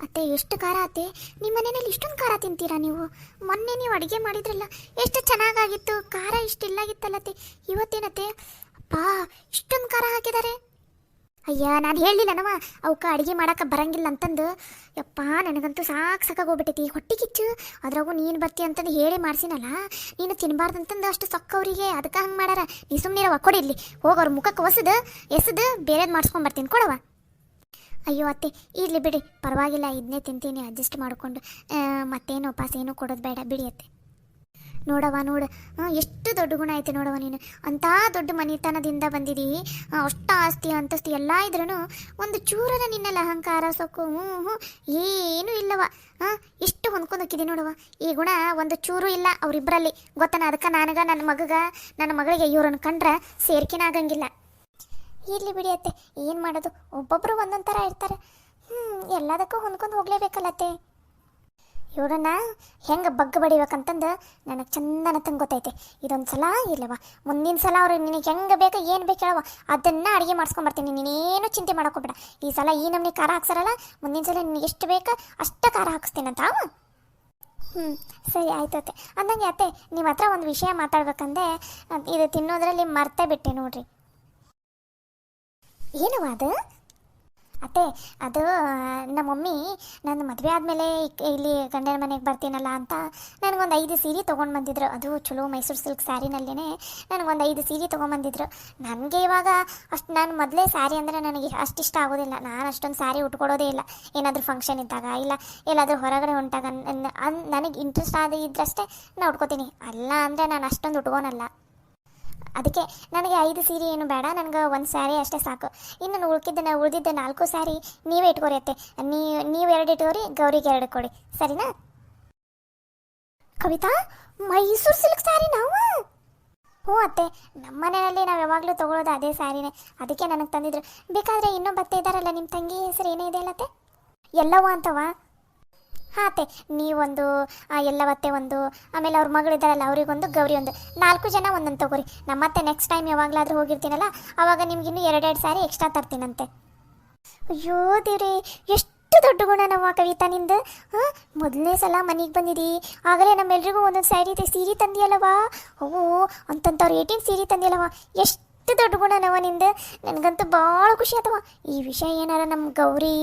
ಅತ್ತೆ ಎಷ್ಟು ಖಾರ ಅತ್ತೆ, ನಿಮ್ಮ ಮನೆಯಲ್ಲಿ ಇಷ್ಟೊಂದು ಖಾರ ತಿಂತೀರಾ ನೀವು? ಮೊನ್ನೆ ನೀವು ಅಡುಗೆ ಮಾಡಿದ್ರಲ್ಲ ಎಷ್ಟು ಚೆನ್ನಾಗಾಗಿತ್ತು, ಖಾರ ಇಷ್ಟಿಲ್ಲಾಗಿತ್ತಲ್ಲತ್ತೆ. ಇವತ್ತೇನತ್ತೆ ಅಪ್ಪ ಇಷ್ಟೊಂದು ಖಾರ ಹಾಕಿದ್ದಾರೆ? ಅಯ್ಯ ನಾನು ಹೇಳಿಲ್ಲನವ ಅವಕ್ಕೆ ಅಡುಗೆ ಮಾಡೋಕೆ ಬರಂಗಿಲ್ಲ ಅಂತಂದು. ಯಪ್ಪ ನನಗಂತೂ ಸಾಕಾಗೋಗ್ಬಿಟ್ಟೈತಿ ಹೊಟ್ಟೆ ಕಿಚ್ಚು. ಅದ್ರಾಗೂ ನೀನು ಬರ್ತಿ ಅಂತಂದು ಹೇಳಿ ಮಾಡ್ಸಿನಲ್ಲ, ನೀನು ತಿನ್ನಬಾರ್ದಂತಂದು ಅಷ್ಟು ಸೊಕ್ಕವರಿಗೆ, ಅದಕ್ಕೆ ಹಂಗೆ ಮಾಡ್ಯಾರ. ನೀ ಸುಮ್ಮನಿರವ, ಕೊಡಿ ಇಲ್ಲಿ ಹೋಗೋರು ಮುಖಕ್ಕೆ ಎಸದು ಬೇರೆದು ಮಾಡಿಸ್ಕೊಂಬರ್ತೀನಿ, ಕೊಡವ. ಅಯ್ಯೋ ಅತ್ತೆ ಇರಲಿ ಬಿಡಿ, ಪರವಾಗಿಲ್ಲ, ಇದನ್ನೇ ತಿಂತೀನಿ ಅಡ್ಜಸ್ಟ್ ಮಾಡಿಕೊಂಡು. ಮತ್ತೇನು ಉಪವಾಸ ಏನು ಕೊಡೋದು ಬೇಡ ಬಿಡಿ ಅತ್ತೆ. ನೋಡವ ನೋಡು, ಎಷ್ಟು ದೊಡ್ಡ ಗುಣ ಐತೆ ನೋಡವ ನೀನು. ಅಂಥ ದೊಡ್ಡ ಮನೆತನದಿಂದ ಬಂದಿದ್ದೀ, ಅಷ್ಟು ಆಸ್ತಿ ಅಂತಸ್ತಿ ಎಲ್ಲ ಇದ್ರೂ ಒಂದು ಚೂರನ ನಿನ್ನಲ್ಲಿ ಅಹಂಕಾರ ಸೊಕ್ಕು ಏನೂ ಇಲ್ಲವ. ಎಷ್ಟು ಹೊಂದ್ಕೊಂಡು ಹೋಗಿದ್ದೆ ನೋಡವ. ಈ ಗುಣ ಒಂದು ಚೂರು ಇಲ್ಲ ಅವರಿಬ್ಬರಲ್ಲಿ, ಗೊತ್ತನ? ಅದಕ್ಕೆ ನನ್ನ ಮಗಳಿಗೆ ಇವ್ರನ್ನ ಕಂಡ್ರೆ ಸೇರ್ಕಿನ ಆಗಂಗಿಲ್ಲ. ಇರಲಿ ಬಿಡಿ ಅತ್ತೆ, ಏನು ಮಾಡೋದು, ಒಬ್ಬೊಬ್ಬರು ಒಂದೊಂದು ಥರ ಇರ್ತಾರೆ. ಎಲ್ಲದಕ್ಕೂ ಹೊಂದ್ಕೊಂಡು ಹೋಗ್ಲೇಬೇಕಲ್ಲತ್ತೆ. ಇವ್ರನ್ನ ಹೆಂಗೆ ಬಗ್ಗ ಬಡಿಬೇಕಂತಂದು ನನಗೆ ಚಂದನ ತಂಗೆ ಗೊತ್ತೈತೆ. ಇದೊಂದು ಸಲ ಇಲ್ಲವ, ಮುಂದಿನ ಸಲ ಅವ್ರು ನಿನಗೆ ಹೆಂಗೆ ಬೇಕು ಏನು ಬೇಕು ಹೇಳವ, ಅದನ್ನು ಅಡುಗೆ ಮಾಡಿಸ್ಕೊಂಬರ್ತೀನಿ. ನೀನೇನು ಚಿಂತೆ ಮಾಡೋಕೋಬೇಡ. ಈ ಸಲ ಈ ನಮ್ನಿ ಖಾರ ಹಾಕ್ಸಾರಲ್ಲ, ಮುಂದಿನ ಸಲ ನಿನಗೆ ಎಷ್ಟು ಬೇಕು ಅಷ್ಟು ಖಾರ ಹಾಕಿಸ್ತೀನಂತ. ಸರಿ ಆಯ್ತು ಅತ್ತೆ. ಅಂದಂಗೆ ಅತ್ತೆ, ನಿಮ್ಮ ಹತ್ರ ಒಂದು ವಿಷಯ ಮಾತಾಡ್ಬೇಕಂದೆ, ಇದು ತಿನ್ನೋದ್ರಲ್ಲಿ ಮರ್ತೇ ಬಿಟ್ಟೆ ನೋಡ್ರಿ. ಏನವ ಅದು? ಅತ್ತೆ ಅದು ನಮ್ಮ ಮಮ್ಮಿ ನನ್ನ ಮದುವೆ ಆದಮೇಲೆ ಇಲ್ಲಿ ಗಂಡನ ಮನೆಗೆ ಬರ್ತೀನಲ್ಲ ಅಂತ ನನಗೊಂದು 5 ಸೀರೆ ತೊಗೊಂಡು ಬಂದಿದ್ರು. ಅದು ಚಲೋ ಮೈಸೂರು ಸಿಲ್ಕ್ ಸ್ಯಾರಿನಲ್ಲೇ ನನಗೊಂದು 5 ಸೀರೆ ತೊಗೊಂಬಂದಿದ್ರು. ನನಗೆ ಇವಾಗ ಅಷ್ಟು, ನಾನು ಮೊದಲೇ ಸ್ಯಾರಿ ಅಂದರೆ ನನಗೆ ಅಷ್ಟಿಷ್ಟ ಆಗೋದಿಲ್ಲ. ನಾನು ಅಷ್ಟೊಂದು ಸ್ಯಾರಿ ಉಟ್ಕೊಳ್ಳೋದೇ ಇಲ್ಲ. ಏನಾದರೂ ಫಂಕ್ಷನ್ ಇದ್ದಾಗ, ಇಲ್ಲ ಎಲ್ಲಾದರೂ ಹೊರಗಡೆ ಹೊಂಟಾಗ ನನಗೆ ಇಂಟ್ರೆಸ್ಟ್ ಇದ್ರಷ್ಟೇ ನಾನು ಉಟ್ಕೋತೀನಿ. ಅಲ್ಲ ಅಂದರೆ ನಾನು ಅಷ್ಟೊಂದು ಉಟ್ಕೊಳಲ್ಲ. ಅದಕ್ಕೆ ನನಗೆ 5 ಸೀರೆ ಏನು ಬೇಡ, ನನಗೆ 1 ಸ್ಯಾರಿ ಅಷ್ಟೇ ಸಾಕು. ಇನ್ನು ಉಳಿದಿದ್ದ 4 ಸ್ಯಾರಿ ನೀವೇ ಇಟ್ಕೋರಿ ಅತ್ತೆ. ನೀವು 2 ಇಟ್ಕೋರಿ, ಗೌರಿಗೆ 2 ಕೊಡಿ, ಸರಿನಾ? ಕವಿತಾ, ಮೈಸೂರು ಸಿಲ್ಕ್ ಸ್ಯಾರಿ ನಾವು? ಹ್ಞೂ ಅತ್ತೆ, ನಮ್ಮ ಮನೆಯಲ್ಲಿ ನಾವು ಯಾವಾಗಲೂ ತೊಗೊಳೋದು ಅದೇ ಸ್ಯಾರಿನೇ. ಅದಕ್ಕೆ ನನಗೆ ತಂದಿದ್ರು. ಬೇಕಾದರೆ ಇನ್ನೊಬ್ಬತ್ತೆ ಇದ್ದಾರಲ್ಲ, ನಿಮ್ಮ ತಂಗಿ ಹೆಸರು ಏನೇ ಇದೆ ಅಲ್ಲತ್ತೆ? ಎಲ್ಲವ ಅಂತವ? ಹಾಂ ಅತ್ತೆ, ನೀವೊಂದು, ಎಲ್ಲವತ್ತೆ ಒಂದು, ಆಮೇಲೆ ಅವ್ರ ಮಗಳಿದ್ದಾರಲ್ಲ ಅವರಿಗೊಂದು, ಗೌರಿ ಒಂದು, 4 ಜನ ಒಂದೊಂದು ತೊಗೋರಿ. ನಮ್ಮತ್ತೆ ನೆಕ್ಸ್ಟ್ ಟೈಮ್ ಯಾವಾಗಲಾದರೂ ಹೋಗಿರ್ತೀನಲ್ಲ ಆವಾಗ ನಿಮ್ಗಿನ್ನೂ 2 ಸ್ಯಾರಿ ಎಕ್ಸ್ಟ್ರಾ ತರ್ತೀನಂತೆ. ಅಯ್ಯೋ ದೇವ್ರಿ, ಎಷ್ಟು ದೊಡ್ಡ ಗುಣ ನಮ್ಮ ಕವಿತಾ ನಿಂದು. ಮೊದಲನೇ ಸಲ ಮನೆಗೆ ಬಂದಿದ್ದೀ, ಆಗಲೇ ನಮ್ಮೆಲ್ರಿಗೂ ಒಂದೊಂದು ಸೀರೆ ತಂದಿಯಲ್ಲವಾ? ಓ ಅಂತಂತವ್ರು 18 ಸೀರೆ ತಂದಿಯಲ್ಲವಾ? ಎಷ್ಟು ದೊಡ್ಡ ಗುಣ ನವ ನಿಂದು. ನನಗಂತೂ ಭಾಳ ಖುಷಿ ಆತವ. ಈ ವಿಷಯ ಏನಾರ ನಮ್ಮ ಗೌರಿ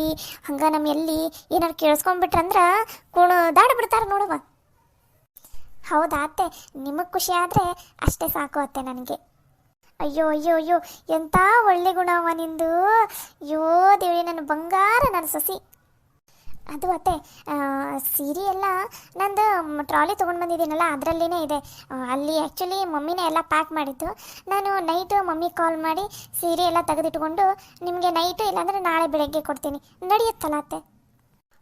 ಹಂಗೆ ನಮ್ಮ ಎಲ್ಲಿ ಏನಾರು ಕೇಳಿಸ್ಕೊಂಡ್ಬಿಟ್ರಂದ್ರೆ ಕುಣಿದಾಡ ಬಿಡ್ತಾರೆ ನೋಡವ. ಹೌದಾ ಅತ್ತೆ, ನಿಮಗೆ ಖುಷಿ ಆದರೆ ಅಷ್ಟೇ ಸಾಕು ಅತ್ತೆ ನನಗೆ. ಅಯ್ಯೋ ಅಯ್ಯೋ ಅಯ್ಯೋ, ಎಂಥ ಒಳ್ಳೆ ಗುಣವ ನಿಂದು. ಅಯ್ಯೋ ದೇವಿ, ನನ್ನ ಬಂಗಾರ, ನನ್ನ ಸೊಸಿ. ಅದು ಅತ್ತೆ, ಸೀರೆ ಎಲ್ಲ ನಂದು ಟ್ರಾಲಿ ತೊಗೊಂಡು ಬಂದಿದ್ದೀನಲ್ಲ ಅದರಲ್ಲಿನೇ ಇದೆ. ಅಲ್ಲಿ ಆ್ಯಕ್ಚುಲಿ ಮಮ್ಮಿನೇ ಎಲ್ಲ ಪ್ಯಾಕ್ ಮಾಡಿದ್ದು. ನಾನು ನೈಟು ಮಮ್ಮಿ ಕಾಲ್ ಮಾಡಿ ಸೀರೆ ಎಲ್ಲ ತೆಗೆದಿಟ್ಕೊಂಡು ನಿಮಗೆ ನೈಟು ಇಲ್ಲಾಂದರೆ ನಾಳೆ ಬೆಳಗ್ಗೆ ಕೊಡ್ತೀನಿ, ನಡೆಯುತ್ತಲ್ಲ ಅತ್ತೆ?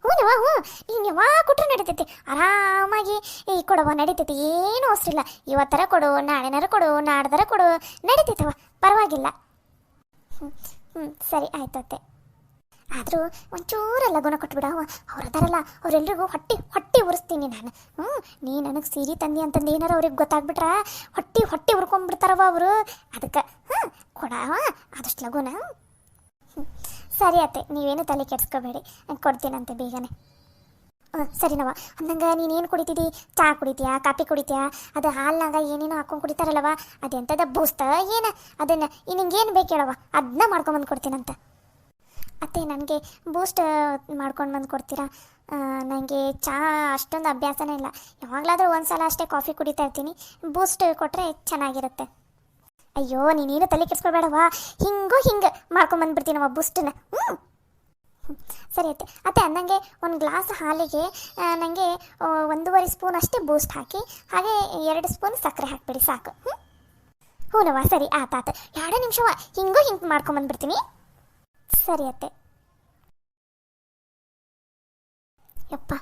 ಹ್ಞೂ ನೀನು ಯಾವಾಗ ಕೊಟ್ಟರು ನಡೀತೈತಿ, ಆರಾಮಾಗಿ ಈ ಕೊಡವ ನಡೀತೈತಿ, ಏನೂ ಅವಸರಿಲ್ಲ. ಇವತ್ತರ ಕೊಡು, ನಾಳೆನಾರ ಕೊಡು, ನಾಡ್ದರ ಕೊಡು, ನಡೀತೈತವ, ಪರವಾಗಿಲ್ಲ. ಸರಿ ಆಯ್ತು ಅತ್ತೆ. ಆದರೂ ಒಂಚೂರೆಲ್ಲ ಗುಣ ಕೊಟ್ಬಿಡವ. ಅವ್ರದಾರಲ್ಲ, ಅವರೆಲ್ರಿಗೂ ಹೊಟ್ಟೆ ಉರಿಸ್ತೀನಿ ನಾನು. ನೀ ನನಗೆ ಸೀರೆ ತಂದಿ ಅಂತಂದು ಏನಾರ ಅವ್ರಿಗೆ ಗೊತ್ತಾಗ್ಬಿಟ್ರೆ ಹೊಟ್ಟೆ ಉರ್ಕೊಂಡ್ಬಿಡ್ತಾರವ ಅವರು. ಅದಕ್ಕೆ ಕೊಡವ ಆದಷ್ಟು ಲಗುನ. ಸರಿ ಅತ್ತೆ, ನೀವೇನು ತಲೆ ಕೆಡ್ಸ್ಕೋಬೇಡಿ, ಕೊಡ್ತೀನಂತೆ ಬೇಗನೆ. ಸರಿನವ. ಅಂದಂಗೆ ನೀನೇನು ಕುಡಿತಿದ್ದಿ? ಚಹಾ ಕುಡಿತೀಯಾ, ಕಾಫಿ ಕುಡಿತೀಯಾ? ಅದು ಹಾಲ್ನಾಗ ಏನೇನೋ ಹಾಕೊಂಡು ಕುಡಿತಾರಲ್ಲವ, ಅದೆಂಥದ ಬೂಸ್ತ ಏನು? ಅದನ್ನು ನಿಂಗೇನು ಬೇಕು ಹೇಳವ, ಅದನ್ನ ಮಾಡ್ಕೊಂಬಂದು ಕೊಡ್ತೀನಂತ. ಅತ್ತೆ ನನಗೆ ಬೂಸ್ಟ್ ಮಾಡ್ಕೊಂಡು ಬಂದು ಕೊಡ್ತೀರಾ? ನನಗೆ ಚಹಾ ಅಷ್ಟೊಂದು ಅಭ್ಯಾಸನೇ ಇಲ್ಲ. ಯಾವಾಗಲಾದರೂ ಒಂದು ಸಲ ಅಷ್ಟೇ ಕಾಫಿ ಕುಡಿತಾ ಇರ್ತೀನಿ. ಬೂಸ್ಟ್ ಕೊಟ್ಟರೆ ಚೆನ್ನಾಗಿರುತ್ತೆ. ಅಯ್ಯೋ ನೀನೇನು ತಲೆ ಕೆಡಿಸ್ಕೊಬೇಡವಾ, ಹಿಂಗೆ ಮಾಡ್ಕೊಂಬಂದ್ಬಿಡ್ತೀನವ ಬೂಸ್ಟನ್ನ. ಸರಿ ಅತ್ತೆ ಅಂದಂಗೆ ಒಂದು ಗ್ಲಾಸ್ ಹಾಲಿಗೆ ನನಗೆ 1.5 ಸ್ಪೂನ್ ಅಷ್ಟೇ ಬೂಸ್ಟ್ ಹಾಕಿ, ಹಾಗೆ 2 ಸ್ಪೂನ್ ಸಕ್ಕರೆ ಹಾಕಿಬಿಡಿ, ಸಾಕು. ಹ್ಞೂನವ್ವ, ಸರಿ ಆತಾತ. 2 ನಿಮಿಷವ ಹಿಂಗೆ ಮಾಡ್ಕೊಂಬಂದ್ಬಿಡ್ತೀನಿ. ಸರಿ ಅತ್ತೆ. ಯಪ್ಪ,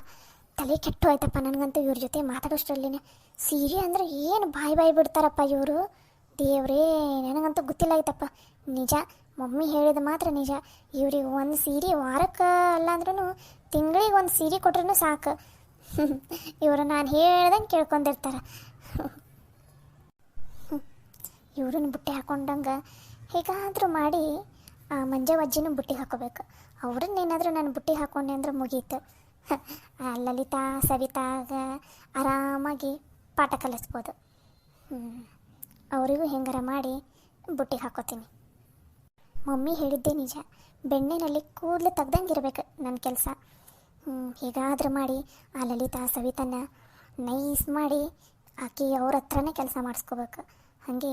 ತಲೆ ಕೆಟ್ಟು ಆಯ್ತಪ್ಪ ನನಗಂತೂ ಇವ್ರ ಜೊತೆ ಮಾತಾಡೋಷ್ಟರಲ್ಲಿನೇ. ಸೀರೆ ಅಂದರೆ ಏನು ಬಾಯಿ ಬಿಡ್ತಾರಪ್ಪ ಇವರು, ದೇವ್ರೇ, ನನಗಂತೂ ಗೊತ್ತಿಲ್ಲ ಆಯ್ತಪ್ಪ. ನಿಜ, ಮಮ್ಮಿ ಹೇಳಿದ ಮಾತ್ರ ನಿಜ. ಇವ್ರಿಗೆ ಒಂದು ಸೀರೆ ವಾರಕ್ಕೆ ಅಲ್ಲ ಅಂದ್ರೂ ತಿಂಗಳಿಗೆ 1 ಸೀರೆ ಕೊಟ್ರೂ ಸಾಕು. ಇವರು ನಾನು ಹೇಳ್ದಂಗೆ ಕೇಳ್ಕೊಂಡಿರ್ತಾರೆ. ಇವ್ರನ್ನ ಬುಟ್ಟೆ ಹಾಕೊಂಡಂಗೆ ಹೇಗಾದರೂ ಮಾಡಿ ಆ ಮಂಜೆ ಅಜ್ಜಿನೂ ಬುಟ್ಟಿಗೆ ಹಾಕೋಬೇಕು. ಅವ್ರನ್ನೇನಾದರೂ ನಾನು ಬುಟ್ಟಿಗೆ ಹಾಕೊಂಡೆ ಅಂದ್ರೆ ಮುಗೀತು. ಆ ಲಲಿತಾ ಸವಿತಾಗ ಆರಾಮಾಗಿ ಪಾಠ ಕಲಿಸ್ಬೋದು. ಅವರಿಗೂ ಹೆಂಗಾರ ಮಾಡಿ ಬುಟ್ಟಿಗೆ ಹಾಕೋತೀನಿ. ಮಮ್ಮಿ ಹೇಳಿದ್ದೇ ನಿಜ, ಬೆಣ್ಣೆನಲ್ಲಿ ಕೂದಲು ತೆಗ್ದಂಗೆ ಇರಬೇಕು ನನ್ನ ಕೆಲಸ. ಹೀಗಾದ್ರೂ ಮಾಡಿ ಆ ಲಲಿತಾ ಸವಿತನ್ನ ನೈಸ್ ಮಾಡಿ ಆಕೆ ಅವ್ರ ಹತ್ರನೇ ಕೆಲಸ ಮಾಡಿಸ್ಕೋಬೇಕು. ಹಾಗೆ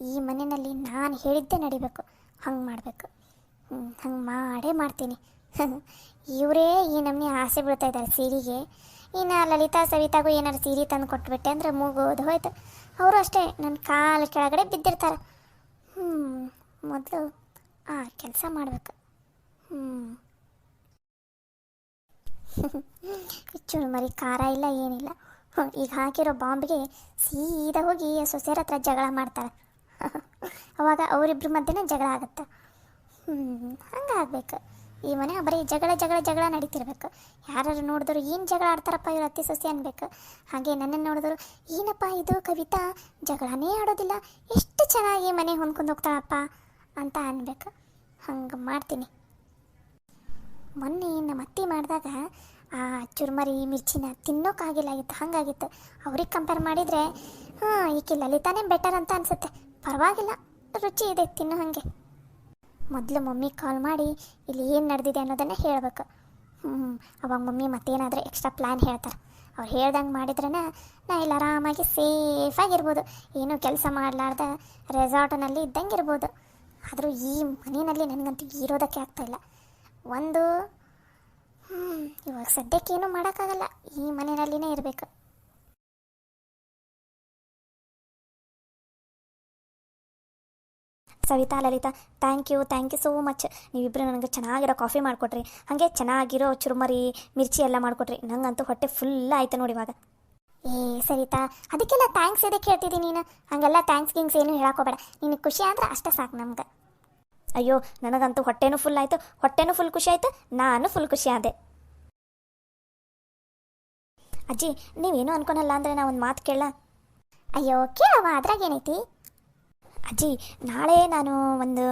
ಈ ಮನೆಯಲ್ಲಿ ನಾನು ಹೇಳಿದ್ದೇ ನಡಿಬೇಕು, ಹಂಗೆ ಮಾಡಬೇಕು. ಹಂಗೆ ಮಾಡೇ ಮಾಡ್ತೀನಿ. ಇವರೇ ಈ ನಮ್ಮನೆ ಆಸೆ ಬೀಳ್ತಾ ಇದ್ದಾರೆ ಸೀರೆಗೆ. ಇನ್ನು ಲಲಿತಾ ಸವಿತಾಗೂ ಏನಾರು ಸೀರೆ ತಂದು ಕೊಟ್ಬಿಟ್ಟೆ ಅಂದರೆ ಮುಗೋದು ಹೋಯ್ತು. ಅವರು ಅಷ್ಟೇ ನನ್ನ ಕಾಲು ಕೆಳಗಡೆ ಬಿದ್ದಿರ್ತಾರೆ. ಮೊದಲು ಕೆಲಸ ಮಾಡಬೇಕು. ಚುರುಮರಿ ಖಾರ ಇಲ್ಲ ಏನಿಲ್ಲ. ಈಗ ಹಾಕಿರೋ ಬಾಂಬ್ಗೆ ಸೀದಾ ಹೋಗಿ ಸೊಸೆಯರ ಹತ್ರ ಜಗಳ ಮಾಡ್ತಾರೆ. ಅವಾಗ ಅವರಿಬ್ಬರ ಮಧ್ಯೆ ಜಗಳ ಆಗುತ್ತೆ. ಹಂಗಾಗಬೇಕು. ಈ ಮನೆ ಬರೀ ಜಗಳ ಜಗಳ ಜಗಳ ನಡೀತಿರ್ಬೇಕು. ಯಾರು ನೋಡಿದ್ರು ಏನು ಜಗಳ ಆಡ್ತಾರಪ್ಪ ಇವ್ರು ಅತ್ತೆ ಸೊಸೆ ಅನ್ಬೇಕು. ಹಾಗೆ ನನ್ನನ್ನು ನೋಡಿದ್ರು ಏನಪ್ಪ ಇದು ಕವಿತಾ ಜಗಳನೇ ಆಡೋದಿಲ್ಲ, ಎಷ್ಟು ಚೆನ್ನಾಗಿ ಮನೆ ಹೊಂದ್ಕೊಂಡು ಹೋಗ್ತಾಳಪ್ಪ ಅಂತ ಅನ್ಬೇಕು. ಹಂಗೆ ಮಾಡ್ತೀನಿ. ಮೊನ್ನೆ ನಮ್ಮ ಅತ್ತೆ ಮಾಡಿದಾಗ ಆ ಚುರುಮರಿ ಮಿರ್ಚಿನ ತಿನ್ನೋಕ್ಕಾಗಿಲ್ಲಾಗಿತ್ತು, ಹಾಗಾಗಿತ್ತು. ಅವ್ರಿಗೆ ಕಂಪೇರ್ ಮಾಡಿದರೆ ಈಕೆ ಲಲಿತಾನೇ ಬೆಟರ್ ಅಂತ ಅನಿಸುತ್ತೆ. ಪರವಾಗಿಲ್ಲ, ರುಚಿ ಇದೆ, ತಿನ್ನೋ ಹಾಗೆ. ಮೊದಲು ಮಮ್ಮಿ ಕಾಲ್ ಮಾಡಿ ಇಲ್ಲಿ ಏನು ನಡೆದಿದೆ ಅನ್ನೋದನ್ನು ಹೇಳಬೇಕು. ಅವಾಗ ಮಮ್ಮಿ ಮತ್ತೇನಾದರೂ ಎಕ್ಸ್ಟ್ರಾ ಪ್ಲ್ಯಾನ್ ಹೇಳ್ತಾರೆ. ಅವ್ರು ಹೇಳ್ದಂಗೆ ಮಾಡಿದ್ರೇ ನಾ ಇಲ್ಲಿ ಆರಾಮಾಗಿ ಸೇಫಾಗಿರ್ಬೋದು. ಏನೂ ಕೆಲಸ ಮಾಡಲಾರ್ದ ರೆಸಾರ್ಟ್ನಲ್ಲಿ ಇದ್ದಂಗೆ ಇರ್ಬೋದು. ಆದರೂ ಈ ಮನೆಯಲ್ಲಿ ನನಗಂತೂ ಇರೋದಕ್ಕೆ ಆಗ್ತಾಯಿಲ್ಲ. ಒಂದು ಇವಾಗ ಸದ್ಯಕ್ಕೇನು ಮಾಡೋಕ್ಕಾಗಲ್ಲ, ಈ ಮನೆಯಲ್ಲಿನೇ ಇರಬೇಕು. Savitha Lalitha thank you so much. ನೀವಿಬ್ಬರು ನನಗೆ ಚೆನ್ನಾಗಿರೋ ಕಾಫಿ ಮಾಡಿಕೊಟ್ರಿ, ಹಾಗೆ ಚೆನ್ನಾಗಿರೋ ಚುರುಮರಿ ಮಿರ್ಚಿ ಎಲ್ಲ ಮಾಡಿಕೊಟ್ರಿ. ನನಗಂತೂ ಹೊಟ್ಟೆ ಫುಲ್ ಆಯ್ತು ನೋಡಿ ಇವಾಗ. ಸವಿತಾ ಅದಕ್ಕೆಲ್ಲ ಥ್ಯಾಂಕ್ಸ್ ಇದಕ್ಕೆ ಹೇಳ್ತಿದ್ದೀನಿ ನೀನು. ಹಾಗೆಲ್ಲ ಥ್ಯಾಂಕ್ಸ್ ಏನು ಹೇಳೋಕೋಬೇಡ. ನಿನಗೆ ಖುಷಿ ಆದ್ರೆ ಅಷ್ಟೇ ಸಾಕು ನಮ್ಗೆ. ಅಯ್ಯೋ ನನಗಂತೂ ಹೊಟ್ಟೆನೂ ಫುಲ್ ಆಯಿತು, ಹೊಟ್ಟೆನೂ ಫುಲ್ ಖುಷಿ ಆಯಿತು, ನಾನು ಫುಲ್ ಖುಷಿ ಆದೆ. ಅಜ್ಜಿ ನೀವೇನು ಅನ್ಕೊಳಲ್ಲ ಅಂದರೆ ನಾ ಒಂದು ಮಾತು ಕೇಳ? ಅಯ್ಯೋ ಕೇಳವ, ಅದ್ರಾಗೇನೈತಿ? ಅಜ್ಜಿ ನಾಳೆ ನಾನು ಒಂದು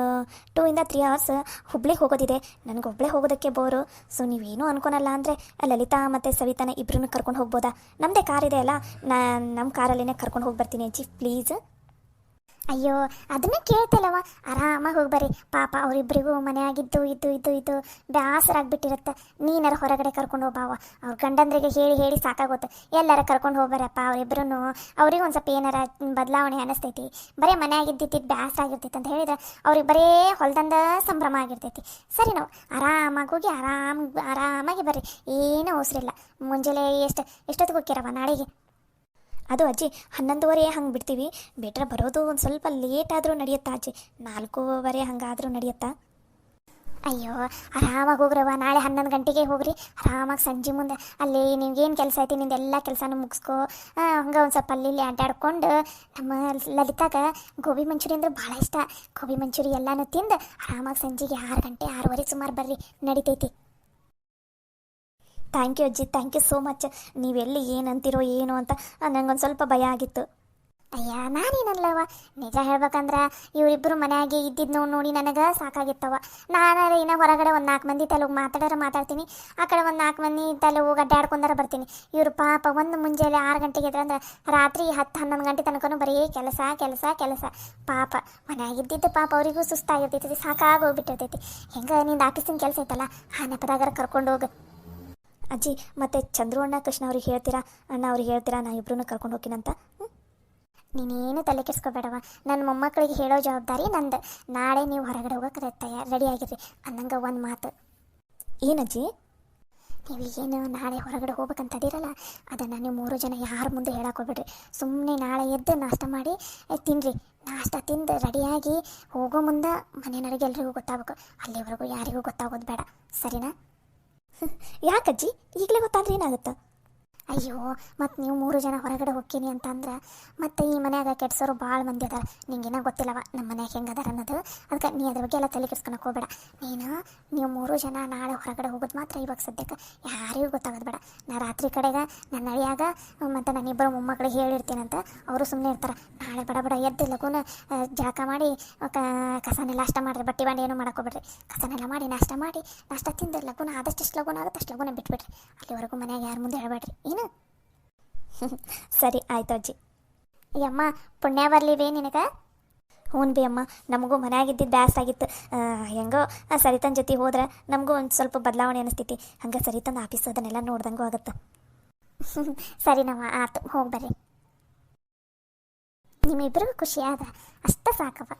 2 ಇಂದ 3 ಅವರ್ಸ್ ಹುಬ್ಳಿಗೆ ಹೋಗೋದಿದೆ. ನನಗೆ ಒಬ್ಬಳೇ ಹೋಗೋದಕ್ಕೆ ಬೋರು. ಸೊ ನೀವೇನು ಅನ್ಕೊಳಲ್ಲ ಅಂದರೆ ಲಲಿತಾ ಮತ್ತು ಸವಿತಾನ ಇಬ್ಬರನ್ನು ಕರ್ಕೊಂಡು ಹೋಗ್ಬೋದಾ? ನಮ್ಮದೇ ಕಾರ್ ಇದೆ ಅಲ್ಲ, ನಮ್ಮ ಕಾರಲ್ಲೇ ಕರ್ಕೊಂಡು ಹೋಗಿ ಬರ್ತೀನಿ ಅಜ್ಜಿ ಪ್ಲೀಸ್. ಅಯ್ಯೋ ಅದನ್ನೇ ಕೇಳ್ತಿಲ್ಲವ, ಆರಾಮಾಗಿ ಹೋಗಿ ಬರ್ರಿ. ಪಾಪ ಅವರಿಬ್ಬರಿಗೂ ಮನೆಯಾಗಿದ್ದು ಇದ್ದು ಬೇಸರಾಗ್ಬಿಟ್ಟಿರುತ್ತೆ. ನೀನಾರ ಹೊರಗಡೆ ಕರ್ಕೊಂಡು ಹೋಗ್ಬಾವ. ಅವ್ರ ಗಂಡಂದ್ರಿಗೆ ಹೇಳಿ ಸಾಕಾಗುತ್ತೆ. ಎಲ್ಲಾರ ಕರ್ಕೊಂಡು ಹೋಗ್ಬಾರಪ್ಪ ಅವರಿಬ್ಬರೂ. ಅವ್ರಿಗೆ ಒಂದು ಸ್ವಲ್ಪ ಏನಾರ ಬದಲಾವಣೆ ಅನ್ನಿಸ್ತೈತಿ. ಬರೀ ಮನೆಯಾಗಿದ್ದಿದ್ದು ಬೇಸರ ಆಗಿರ್ತೈತಿ ಅಂತ ಹೇಳಿದ್ರೆ ಅವ್ರಿಗೆ ಬರೀ ಹೊಲ್ದಂದ ಸಂಭ್ರಮ ಆಗಿರ್ತೈತಿ. ಸರಿ ನಾವು ಆರಾಮಾಗಿ ಹೋಗಿ ಆರಾಮಾಗಿ ಬರ್ರಿ, ಏನೂ ಅವಸರಿಲ್ಲ. ಮುಂಜಾನೆ ಎಷ್ಟೊತ್ತಿಗೆ ಹೋಗ್ಯಾರವ ನಾಳೆಗೆ? ಅದು ಅಜ್ಜಿ 11:30 ಹಂಗೆ ಬಿಡ್ತೀವಿ. ಬೇಟ್ರೆ ಬರೋದು ಒಂದು ಸ್ವಲ್ಪ ಲೇಟ್ ಆದರೂ ನಡೆಯುತ್ತಾ ಅಜ್ಜಿ? 4:15 ಹಂಗಾದರೂ ನಡೆಯುತ್ತಾ? ಅಯ್ಯೋ ಆರಾಮಾಗಿ ಹೋಗ್ರವ, ನಾಳೆ 11 ಗಂಟೆಗೆ ಹೋಗ್ರಿ. ಆರಾಮಾಗಿ ಸಂಜೆ ಮುಂದೆ ಅಲ್ಲಿ ನಿಮ್ಗೇನು ಕೆಲಸ ಐತಿ ನಿಂದೆಲ್ಲ ಕೆಲಸನೂ ಮುಗಿಸ್ಕೊ. ಹಂಗೆ ಒಂದು ಸ್ವಲ್ಪ ಅಲ್ಲಿ ಅಡ್ಡಾಡ್ಕೊಂಡು ನಮ್ಮ ಲಲಿತಾಗ ಗೋಬಿ ಮಂಚೂರಿ ಅಂದ್ರೆ ಭಾಳ ಇಷ್ಟ. ಗೋಬಿ ಮಂಚೂರಿ ಎಲ್ಲನೂ ತಿಂದು ಆರಾಮಾಗಿ ಸಂಜೆಗೆ 6 ಗಂಟೆ 6:15 ಸುಮಾರು ಬರ್ರಿ, ನಡಿತೈತಿ. ಥ್ಯಾಂಕ್ ಯು ಅಜ್ಜಿ, ಥ್ಯಾಂಕ್ ಯು ಸೋ ಮಚ್. ನೀವೆಲ್ಲಿ ಏನಂತೀರೋ ಏನು ಅಂತ ನನಗೊಂದು ಸ್ವಲ್ಪ ಭಯ ಆಗಿತ್ತು. ಅಯ್ಯ ನಾನೇನಲ್ಲವ, ನಿಜ ಹೇಳ್ಬೇಕಂದ್ರೆ ಇವರಿಬ್ಬರು ಮನೆಯಾಗೆ ಇದ್ದಿದ್ದು ನೋಡಿ ನನಗೆ ಸಾಕಾಗಿತ್ತವ. ನಾನು ಇನ್ನೂ ಹೊರಗಡೆ ಒಂದು 4 ಮಂದಿ ತಲೆಗೆ ಮಾತಾಡ್ತೀನಿ, ಆ ಕಡೆ ಒಂದು 4 ಮಂದಿ ತಲೆ ಹೋಗಿ ಅಡ್ಡಾಡ್ಕೊಂಡಾರ ಬರ್ತೀನಿ. ಇವರು ಪಾಪ ಒಂದು ಮುಂಜಾನೆ 6 ಗಂಟೆಗೆ ಇದ್ರಂದ್ರೆ ರಾತ್ರಿ 10-11 ಗಂಟೆ ತನಕನೂ ಬರೀ ಕೆಲಸ. ಪಾಪ ಮನೆಯಾಗಿದ್ದಿದ್ದು ಪಾಪ ಅವರಿಗೂ ಸುಸ್ತಾಗಿರ್ತೈತಿ, ಸಾಕಾಗೋಗ್ಬಿಟ್ಟಿರ್ತೈತಿ. ಹೆಂಗೆ ನಿಂದು ಆಫೀಸಿನ ಕೆಲಸ ಐತಲ್ಲ, ಆ ನೆಪದಾಗಾರ ಕರ್ಕೊಂಡು ಹೋಗು ಅಜ್ಜಿ. ಮತ್ತು ಚಂದ್ರು ಅಣ್ಣ ಕೃಷ್ಣ ಅವ್ರಿಗೆ ಹೇಳ್ತೀರಾ, ನಾ ಇಬ್ಬರೂ ಕರ್ಕೊಂಡು ಹೋಗ್ತೀನಂತ. ನೀನೇನು ತಲೆ ಕೆಡಿಸ್ಕೋಬೇಡವ, ನನ್ನ ಮೊಮ್ಮಕ್ಕಳಿಗೆ ಹೇಳೋ ಜವಾಬ್ದಾರಿ ನಂದು. ನಾಳೆ ನೀವು ಹೊರಗಡೆ ಹೋಗೋಕೆ ರೆಡಿಯಾಗಿರ್ರಿ ಅನ್ನಂಗೆ ಒಂದು ಮಾತು. ಏನಜ್ಜಿ? ನೀವೀಗೇನು ನಾಳೆ ಹೊರಗಡೆ ಹೋಗ್ಬೇಕಂತದಿರಲ್ಲ, ಅದನ್ನು ನೀವು 3 ಜನ ಯಾರ ಮುಂದೆ ಹೇಳೋಕೋಗ್ಬಿಡ್ರಿ. ಸುಮ್ಮನೆ ನಾಳೆ ಎದ್ದು ನಾಷ್ಟ ಮಾಡಿ ತಿನ್ನಿರಿ. ನಾಷ್ಟ ತಿಂದು ರೆಡಿಯಾಗಿ ಹೋಗೋ ಮುಂದೆ ಮನೆಯವ್ರಿಗೆ ಎಲ್ರಿಗೂ ಗೊತ್ತಾಗಬೇಕು. ಅಲ್ಲಿವರೆಗೂ ಯಾರಿಗೂ ಗೊತ್ತಾಗೋದು ಬೇಡ, ಸರಿನಾ? ಯಾಕಜ್ಜಿ ಈಗಲೇ ಗೊತ್ತಾದ್ರೆ ಏನಾಗುತ್ತಾ? ಅಯ್ಯೋ ಮತ್ತು ನೀವು 3 ಜನ ಹೊರಗಡೆ ಹೋಗ್ತೀನಿ ಅಂತಂದ್ರೆ ಮತ್ತು ಈ ಮನ್ಯಾಗ ಕೆಡ್ಸೋರು ಭಾಳ ಮಂದಿ ಅದಾರ. ನಿಂಗೇನೋ ಗೊತ್ತಿಲ್ಲವ ನಮ್ಮ ಮನ್ಯಾಗ ಹೆಂಗೆ ಅದಾರ ಅನ್ನೋದು. ಅದಕ್ಕೆ ನೀ ಅದ್ರ ಬಗ್ಗೆ ಎಲ್ಲ ತಲೆ ಕೆಡ್ಸ್ಕೊಳಕ್ಕೆ ಹೋಗ್ಬೇಡ. ನೀವು 3 ಜನ ನಾಳೆ ಹೊರಗಡೆ ಹೋಗೋದು ಮಾತ್ರ ಇವಾಗ ಸದ್ಯಕ್ಕೆ ಯಾರಿಗೂ ಗೊತ್ತಾಗೋದು ಬೇಡ. ನಾ ರಾತ್ರಿ ಕಡೆಗೆ ನನ್ನ ಅಳಿಯಾಗ ಮತ್ತು ನನ್ನಿಬ್ಬರು ಮೊಮ್ಮಕ್ಕಳಿಗೆ ಹೇಳಿರ್ತೀನಂತ. ಅವರು ಸುಮ್ಮನೆ ಇರ್ತಾರೆ. ನಾಳೆ ಬಡ ಬಡ ಎದ್ದು ಲಘುನ ಜಳಕ ಮಾಡಿ ಕಸನೆಲ್ಲ ನಾಷ್ಟ ಮಾಡಿರಿ. ಬಟ್ಟೆ ಬಾಂಡೆ ಏನೂ ಮಾಡೋಕ್ಕೋಗ್ಬೇಡ್ರಿ. ಕಸನೆಲ್ಲ ಮಾಡಿ ನಾಷ್ಟ ತಿಂದು ಲಘುನ ಎಷ್ಟು ಲಘುನ ಆಗುತ್ತೆ ಅಷ್ಟು ಲಘುನ ಬಿಟ್ಬಿಡ್ರಿ. ಅಲ್ಲಿವರೆಗೂ ಮನ್ಯಾಗ ಯಾರ ಮುಂದೆ ಹೇಳಬೇಡ್ರಿ ಏನು. ಸರಿ ಆಯ್ತು ಅಜ್ಜಿ. ಅಮ್ಮ ಪುಣ್ಯ ಬರಲಿ ಬೇ ನಿನಗೆ. ಹ್ಞೂ ಬಿ ಅಮ್ಮ, ನಮಗೂ ಮನ್ಯಾಗಿದ್ದಿದ್ದು ಬ್ಯಾಸಾಗಿತ್ತು. ಹೆಂಗೋ ಸರಿತನ ಜೊತೆ ಹೋದ್ರೆ ನಮಗೂ ಒಂದು ಸ್ವಲ್ಪ ಬದಲಾವಣೆ ಅನಿಸ್ತೈತಿ. ಹಂಗೆ ಸರಿತಂದು ಆಫೀಸು ಅದನ್ನೆಲ್ಲ ನೋಡ್ದಂಗೂ ಆಗುತ್ತೆ. ಸರಿನಮ್ಮ ಆಯ್ತು, ಹೋಗಿ ಬರ್ರಿ. ನಿಮ್ಮಿಬ್ಬರಿಗೂ ಖುಷಿ ಆದ ಅಷ್ಟೇ ಸಾಕಪ್ಪ.